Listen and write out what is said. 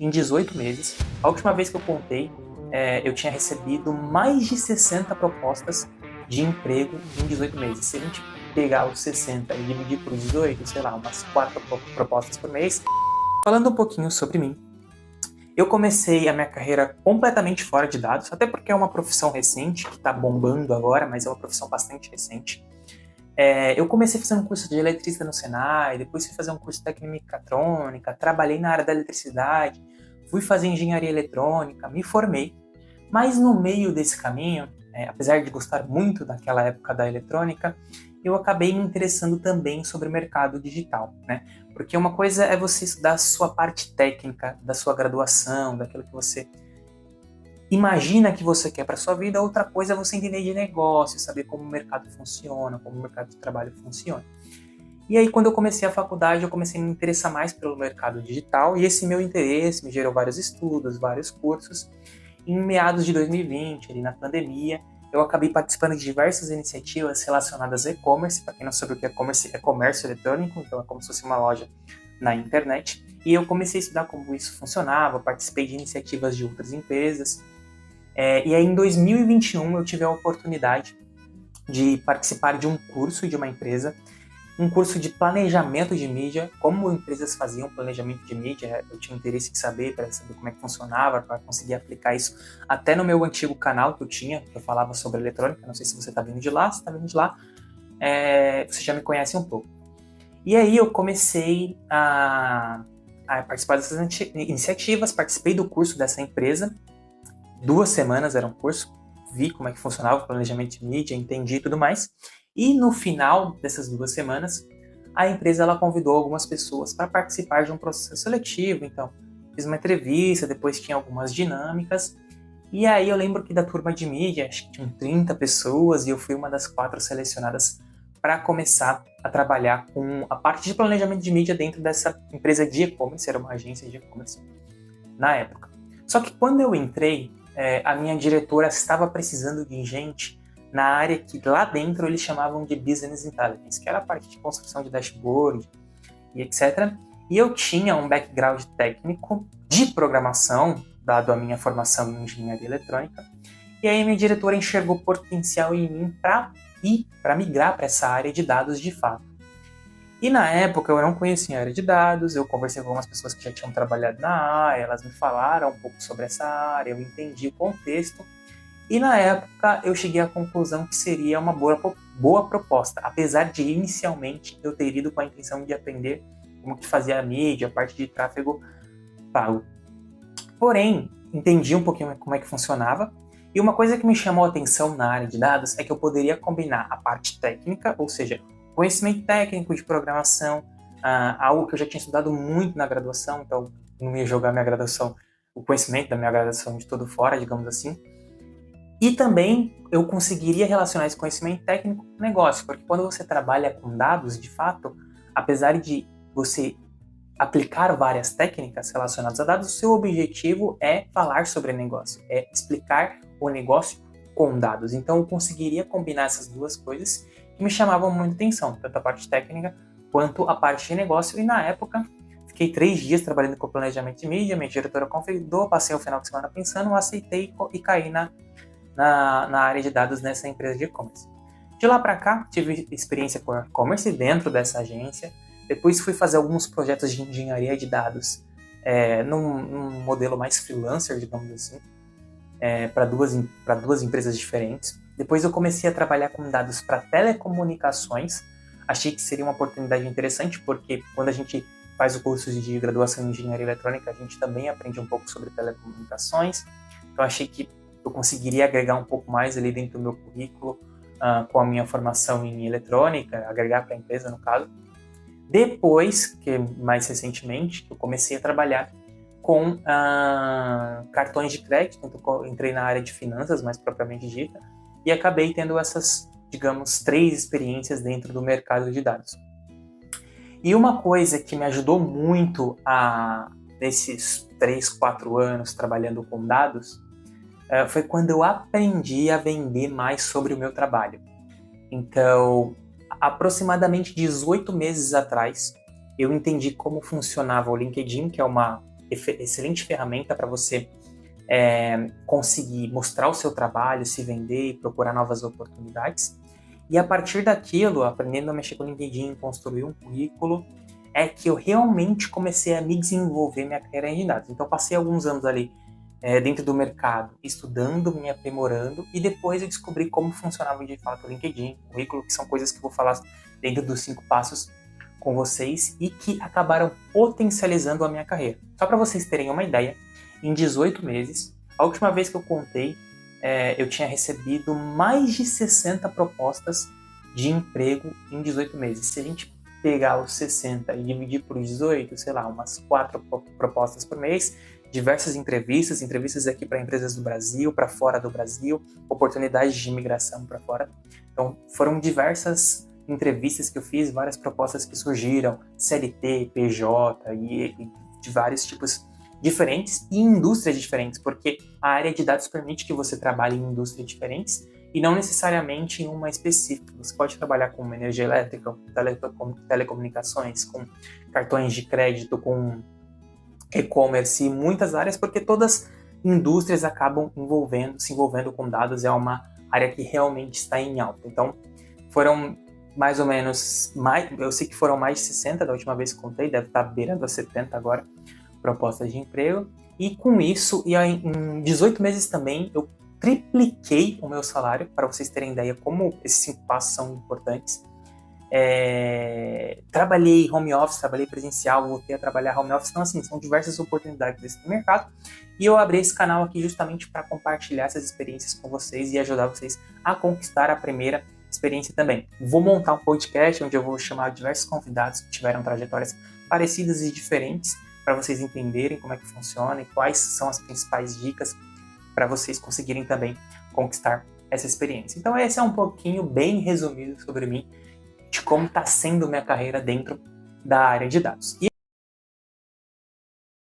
em 18 meses. A última vez que eu contei, eu tinha recebido mais de 60 propostas de emprego em 18 meses. Se a gente pegar os 60 e dividir por 18, sei lá, umas 4 propostas por mês. Falando um pouquinho sobre mim, eu comecei a minha carreira completamente fora de dados, até porque é uma profissão recente, que está bombando agora, mas é uma profissão bastante recente. Eu comecei fazendo um curso de eletricista no Senai, depois fui fazer um curso de técnica mecatrônica, trabalhei na área da eletricidade, fui fazer engenharia eletrônica, me formei. Mas no meio desse caminho, apesar de gostar muito daquela época da eletrônica, eu acabei me interessando também sobre o mercado digital, né? Porque uma coisa é você estudar a sua parte técnica, da sua graduação, daquilo que você imagina que você quer para sua vida, outra coisa é você entender de negócio, saber como o mercado funciona, como o mercado de trabalho funciona. E aí, quando eu comecei a faculdade, eu comecei a me interessar mais pelo mercado digital, e esse meu interesse me gerou vários estudos, vários cursos. Em meados de 2020, ali na pandemia, eu acabei participando de diversas iniciativas relacionadas a e-commerce. Para quem não sabe o que é e-commerce, é comércio eletrônico, então é como se fosse uma loja na internet. E eu comecei a estudar como isso funcionava, participei de iniciativas de outras empresas. E aí, em 2021, eu tive a oportunidade de participar de um curso de uma empresa, um curso de planejamento de mídia, como empresas faziam planejamento de mídia. Eu tinha interesse em saber, para saber como é que funcionava, para conseguir aplicar isso até no meu antigo canal que eu tinha, que eu falava sobre eletrônica. Não sei se você está vindo de lá, se está vindo de lá, você já me conhece um pouco. E aí eu comecei a participar dessas iniciativas, participei do curso dessa empresa, 2 semanas era um curso, vi como é que funcionava o planejamento de mídia, entendi e tudo mais. E no final dessas 2 semanas, a empresa ela convidou algumas pessoas para participar de um processo seletivo. Então, fiz uma entrevista, depois tinha algumas dinâmicas. E aí eu lembro que da turma de mídia, acho que tinham 30 pessoas, e eu fui uma das 4 selecionadas para começar a trabalhar com a parte de planejamento de mídia dentro dessa empresa de e-commerce, era uma agência de e-commerce na época. Só que quando eu entrei, a minha diretora estava precisando de gente na área que lá dentro eles chamavam de Business Intelligence, que era a parte de construção de dashboard e etc. E eu tinha um background técnico de programação, dado a minha formação em engenharia eletrônica, e aí minha diretora enxergou potencial em mim para migrar para essa área de dados de fato. E na época eu não conhecia a área de dados, eu conversei com algumas pessoas que já tinham trabalhado na área, elas me falaram um pouco sobre essa área, eu entendi o contexto. E na época eu cheguei à conclusão que seria uma boa proposta, apesar de inicialmente eu ter ido com a intenção de aprender como que fazia a mídia, a parte de tráfego pago. Porém, entendi um pouquinho como é que funcionava, e uma coisa que me chamou a atenção na área de dados é que eu poderia combinar a parte técnica, ou seja, conhecimento técnico de programação, algo que eu já tinha estudado muito na graduação, então não ia jogar minha graduação, o conhecimento da minha graduação de todo fora, digamos assim. E também eu conseguiria relacionar esse conhecimento técnico com o negócio, porque quando você trabalha com dados, de fato, apesar de você aplicar várias técnicas relacionadas a dados, o seu objetivo é falar sobre negócio, é explicar o negócio com dados. Então eu conseguiria combinar essas duas coisas que me chamavam muita atenção, tanto a parte técnica quanto a parte de negócio. E na época, fiquei 3 dias trabalhando com planejamento de mídia, minha diretora convidou, passei o final de semana pensando, aceitei e caí na área de dados nessa empresa de e-commerce. De lá para cá, tive experiência com e-commerce dentro dessa agência. Depois fui fazer alguns projetos de engenharia de dados num modelo mais freelancer, digamos assim, para duas empresas diferentes. Depois eu comecei a trabalhar com dados para telecomunicações. Achei que seria uma oportunidade interessante, porque quando a gente faz o curso de graduação em engenharia eletrônica, a gente também aprende um pouco sobre telecomunicações. Então achei que eu conseguiria agregar um pouco mais ali dentro do meu currículo, com a minha formação em eletrônica, agregar para a empresa, no caso. Depois, que mais recentemente, eu comecei a trabalhar com cartões de crédito, então entrei na área de finanças, mais propriamente dita, e acabei tendo essas, digamos, 3 experiências dentro do mercado de dados. E uma coisa que me ajudou muito nesses 3, 4 anos trabalhando com dados, foi quando eu aprendi a vender mais sobre o meu trabalho. Então, aproximadamente 18 meses atrás, eu entendi como funcionava o LinkedIn, que é uma excelente ferramenta para você conseguir mostrar o seu trabalho, se vender e procurar novas oportunidades. E a partir daquilo, aprendendo a mexer com o LinkedIn, construir um currículo, é que eu realmente comecei a me desenvolver minha carreira em dados. Então, passei alguns anos ali dentro do mercado, estudando, me aprimorando, e depois eu descobri como funcionava de fato o LinkedIn, o currículo, que são coisas que eu vou falar dentro dos 5 passos com vocês e que acabaram potencializando a minha carreira. Só para vocês terem uma ideia, em 18 meses, a última vez que eu contei, eu tinha recebido mais de 60 propostas de emprego em 18 meses. Se a gente pegar os 60 e dividir por 18, sei lá, umas 4 propostas por mês, diversas entrevistas aqui para empresas do Brasil, para fora do Brasil, oportunidades de imigração para fora. Então, foram diversas entrevistas que eu fiz, várias propostas que surgiram, CLT, PJ e de vários tipos diferentes e indústrias diferentes, porque a área de dados permite que você trabalhe em indústrias diferentes e não necessariamente em uma específica. Você pode trabalhar com energia elétrica, com telecomunicações, com cartões de crédito, com e-commerce e muitas áreas, porque todas indústrias acabam se envolvendo com dados, é uma área que realmente está em alta. Então, foram mais ou menos, eu sei que foram mais de 60 da última vez que contei, deve estar beirando a 70 agora, propostas de emprego, e com isso, em 18 meses também, eu tripliquei o meu salário, para vocês terem ideia como esses 5 passos são importantes. Trabalhei home office, trabalhei presencial, voltei a trabalhar home office, então assim, são diversas oportunidades desse mercado, e eu abri esse canal aqui justamente para compartilhar essas experiências com vocês e ajudar vocês a conquistar a primeira experiência também. Vou montar um podcast onde eu vou chamar diversos convidados que tiveram trajetórias parecidas e diferentes, para vocês entenderem como é que funciona e quais são as principais dicas para vocês conseguirem também conquistar essa experiência. Então esse é um pouquinho bem resumido sobre mim, de como está sendo minha carreira dentro da área de dados.